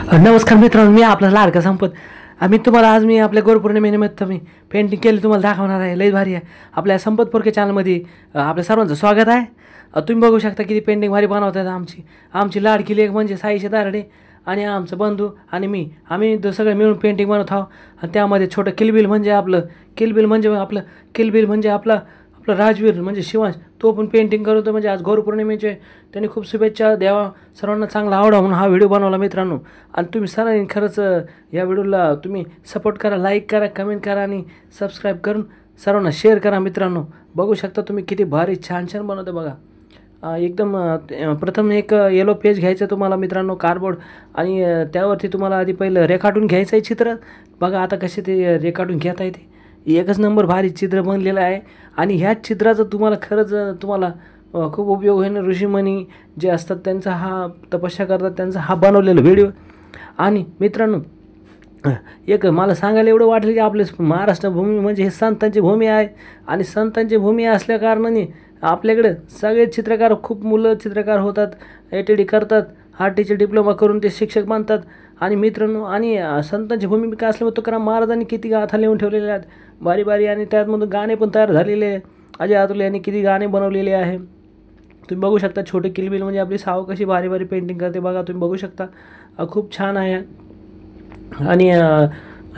नमस्कार मित्रांनो, मी आपला लाडका संपत. तुम्हाला आज आपल्या गुरुपौर्णिमेनिमित्त पेंटिंग केली तुम्हाला दाखवणार आहे. लई भारी आहे. आपल्या संपत पोरके चॅनलमध्ये आपल्या सर्वांचं स्वागत आहे. तुम्ही बघू शकता किती पेंटिंग भारी बनवतात. आमची लाडकी लेक म्हणजे साईशे दारडे आणि आमचं बंधू आणि आम्ही सगळे मिळून पेंटिंग बनवत आहोत. आणि त्यामध्ये छोटं किलबिल म्हणजे आपलं राजवीर म्हणजे शिवांश, तो पण पेंटिंग करतो. म्हणजे आज गुरुपौर्णिमेचे त्यांनी खूप शुभेच्छा द्यावा, सर्वांना चांगला आवडा म्हणून हा व्हिडिओ बनवला मित्रांनो. आणि तुम्ही सर्वांनी खरंच या व्हिडिओला तुम्ही सपोर्ट करा, लाईक करा, कमेंट करा आणि सबस्क्राईब करून सर्वांना शेअर करा मित्रांनो. बघू शकता तुम्ही किती भारी छान बनवतो बघा. एकदम प्रथम एक येलो पेज घ्यायचं तुम्हाला मित्रांनो, कार्डबोर्ड, आणि त्यावरती तुम्हाला आधी पहिलं रेखाटून घ्यायचं आहे चित्र. बघा आता कसे ते रेखाटून घेता येते. एकच नंबर भारी चित्र बनलेलं आहे. आणि ह्या चित्राचं तुम्हाला खूप उपयोग होईल. ऋषीमुनी जे असतात त्यांचा हा तपस्या करतात, त्यांचा हा बनवलेला व्हिडिओ. आणि मित्रांनो, एक मला सांगायला एवढं वाटलं की आपले महाराष्ट्र भूमी म्हणजे हे संतांची भूमी आहे. आणि संतांची भूमी असल्या कारणाने आपल्याकडे सगळे चित्रकार, खूप मुलं चित्रकार होतात, ATD करतात, टीचर डिप्लोमा करून ते शिक्षक बनतात. आणि मित्रांनो, आणि संतांची भूमिका असल्यामुळे तुकाराम महाराजांनी किती गाथा लिहून ठेवलेल्या आहेत बारी. आणि त्यातमधून गाणे पण तयार झालेले आहे. अजय अतुल यांनी किती गाणे बनवलेले आहे. तुम्ही बघू शकता. छोटे किलबिल म्हणजे आपली साव कशी भारी पेंटिंग करते बघा. तुम्ही बघू शकता, खूप छान आहे. आणि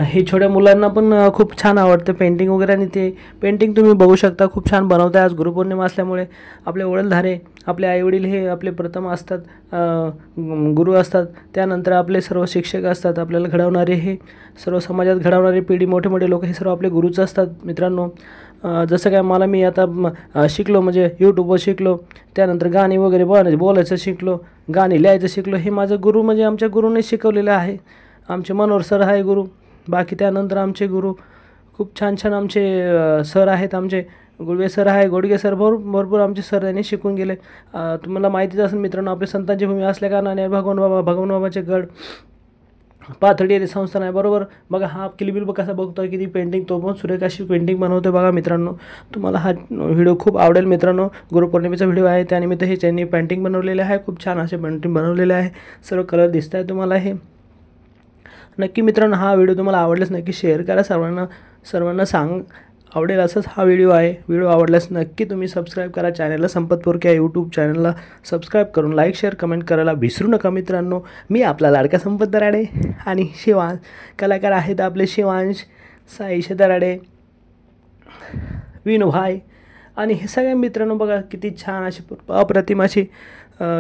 हे छोट्या मुलांना पण खूप छान आवडतं पेंटिंग वगैरे. आणि ते पेंटिंग तुम्ही बघू शकता खूप छान बनवतं आहे. आज गुरुपौर्णिमा असल्यामुळे आपले वडीलधारे, आपले आईवडील हे आपले प्रथम असतात, गुरु असतात. त्यानंतर आपले सर्व शिक्षक असतात, आपल्याला घडवणारे, हे सर्व समाजात घडवणारे पिढी, मोठे लोक हे सर्व आपले गुरुच असतात मित्रांनो. जसं काय मी आता शिकलो, म्हणजे यूट्यूबवर शिकलो, त्यानंतर गाणी वगैरे बोलायचं शिकलो, गाणी लिहायचं शिकलो. हे माझं गुरु म्हणजे आमच्या गुरुने शिकवलेलं आहे. आमचे मनोहर सर आहे गुरु. बाकी त्यानंतर आमचे गुरु खूप छान आमचे सर आहेत. आमचे गुळवे सर आहे, गोडगे सर, भरपूर आमचे सर त्यांनी शिकून गेले. तुम्हाला माहितीच असेल मित्रांनो, आपली संतांची भूमी असल्या कारणाने भगवान बाबाचे गड पाथर्डी येथे संस्थान आहे बरोबर. बघा हा किलबिल कसा बघतोय, किती पेंटिंग, तो पण सुरेख अशी पेंटिंग बनवतोय बघा मित्रांनो. तुम्हाला हा व्हिडिओ खूप आवडेल मित्रांनो. गुरुपौर्णिमेचा व्हिडिओ आहे, त्यानिमित्त हे त्यांनी पेंटिंग बनवलेले आहे. खूप छान असे पेंटिंग बनवलेले आहे. सर्व कलर दिसत आहे तुम्हाला. हे नक्की मित्रांनो, हा व्हिडिओ तुम्हाला आवडल्यास नक्की शेअर करा. सर्वांना आवडेल असंच हा व्हिडिओ आहे. व्हिडिओ आवडल्यास नक्की तुम्ही सबस्क्राईब करा चॅनलला. संपत पोरके यूट्यूब चॅनलला सबस्क्राईब करून लाईक, शेअर, कमेंट करायला विसरू नका मित्रांनो. मी आपला लाडका संपत दराडे आणि शिवांश, कलाकार आहेत आपले शिवांश, साईशे दराडे, विनूभाई. आणि हे सगळे मित्रांनो बघा किती छान अशी अप्रतिम अशी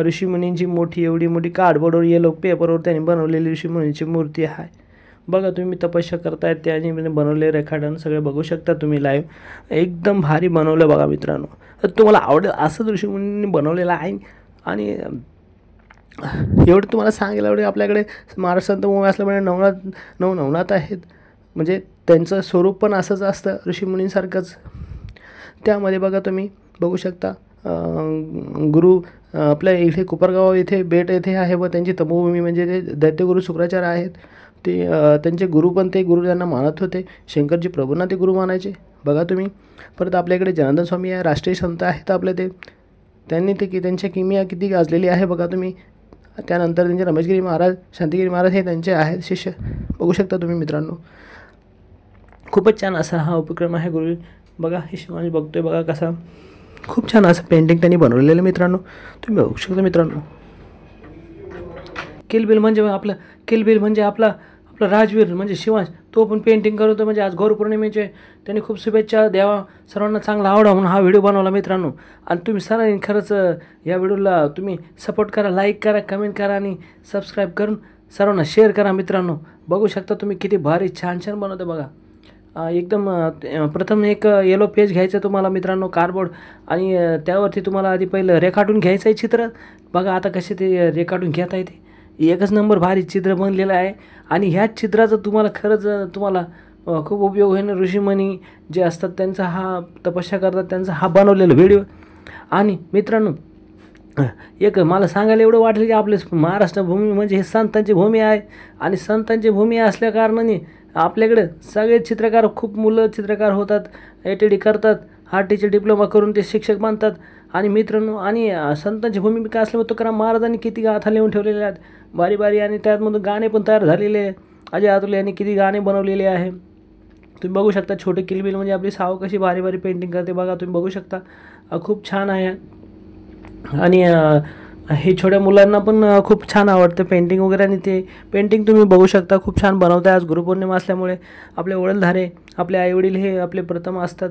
ऋषीमुनींची एवढी मोठी कार्डबोर्डवर, येलो पेपरवर त्यांनी बनवलेली ऋषीमुनींची मूर्ती आहे. बघा तुम्ही तपस्या करतायत त्याने बनवले रेखाटन सगळे बघू शकता तुम्ही लाईव्ह. एकदम भारी बनवलं बघा मित्रांनो. तर तुम्हाला आवडेल असंच ऋषीमुनींनी बनवलेलं आहे. आणि एवढं तुम्हाला सांगायला एवढे आपल्याकडे महाराष्ट्र संत भूमी असल्यामुळे नवनाथ आहेत. म्हणजे त्यांचं स्वरूप पण असंच असतं ऋषीमुनींसारखंच. त्यामध्ये बघा तुम्ही बघू शकता गुरु आपल्या इथे कोपरगाव इथे बेट येथे आहे व त्यांची तपोभूमी म्हणजे ते दैत्यगुरु शुक्राचार्य आहेत. ते त्यांचे गुरु पण ते गुरु त्यांना मानत होते. शंकरजी प्रभूंना ते गुरु मानायचे बघा तुम्ही. परत आपल्याकडे जनार्दन स्वामी आहे, राष्ट्रीय संत आहेत आपले. त्यांनी त्यांच्या किमिया किती गाजलेली आहे बघा तुम्ही. त्यानंतर त्यांचे रमेशगिरी महाराज, शांतिगिरी महाराज हे त्यांचे आहेत शिष्य. बघू शकता तुम्ही मित्रांनो. खूपच छान असा हा उपक्रम आहे गुरु. बघा हे शिवांश बघतोय बघा कसा खूप छान असं पेंटिंग त्यांनी बनवलेलं मित्रांनो. तुम्ही बघू शकता मित्रांनो. किलबिल म्हणजे आपला राजवीर म्हणजे शिवांश, तो पण पेंटिंग करतो. म्हणजे आज गुरुपौर्णिमेचे त्यांनी खूप शुभेच्छा द्यावा, सर्वांना चांगला आवडा म्हणून हा व्हिडिओ बनवला मित्रांनो. आणि तुम्ही सर्वांनी खरंच या व्हिडिओला तुम्ही सपोर्ट करा, लाईक करा, कमेंट करा आणि सबस्क्राईब करून सर्वांना शेअर करा मित्रांनो. बघू शकता तुम्ही किती भारी छान बनवतं बघा. एकदम प्रथम एक येलो पेज घ्यायचं तुम्हाला मित्रांनो, कार्डबोर्ड, आणि त्यावरती तुम्हाला आधी पहिलं रेखाटून घ्यायचं आहे चित्र. बघा आता कसे ते रेखाटून घेता येते. एकच नंबर भारी चित्र बनलेलं आहे. आणि ह्या चित्राचं तुम्हाला खूप उपयोग होईल. ऋषीमुनी जे असतात त्यांचा हा तपस्या करतात, त्यांचा हा बनवलेला व्हिडिओ. आणि मित्रांनो, एक मला सांगायला एवढं वाटलं की आपले महाराष्ट्र भूमी म्हणजे हे संतांची भूमी आहे. आणि संतांची भूमी असल्या कारणाने आपल्याकडे सगळे चित्रकार, खूप मुलं चित्रकार होतात, ATD करतात, टीचर डिप्लोमा करून ते शिक्षक बनतात. आणि मित्रांनो आणि संतांची भूमिका असल्यामुळे तुकाराम महाराजांनी किती गाथा लिहून ठेवलेल्या आहेत बारी बारी, आणि त्यातमधून गाणे पण तयार झालेले आहे. अजय अतुल यांनी किती गाणे बनवलेले आहे. तुम्ही बघू शकता छोटे किलबिल म्हणजे आपली साव कशी भारी भारी पेंटिंग करते बघा, तुम्ही बघू शकता. खूप छान आहे. आणि हे छोट्या मुलांना पण खूप छान आवडतं पेंटिंग वगैरे, आणि ते पेंटिंग तुम्ही बघू शकता खूप छान बनवत आहे. आज गुरुपौर्णिमा असल्यामुळे आपले वडीलधारे आपले आईवडील हे आपले प्रथम असतात,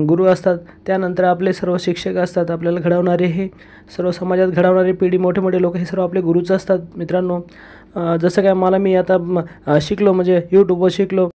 गुरु असतात. त्यानंतर आपले सर्व शिक्षक असतात, आपल्याला घडवणारे हे सर्व समाजात घडवणारे पिढी मोठे मोठे लोक हे सर्व आपले गुरुच असतात मित्रांनो. जसं काय मी आता शिकलो म्हणजे यूट्यूबवर शिकलो.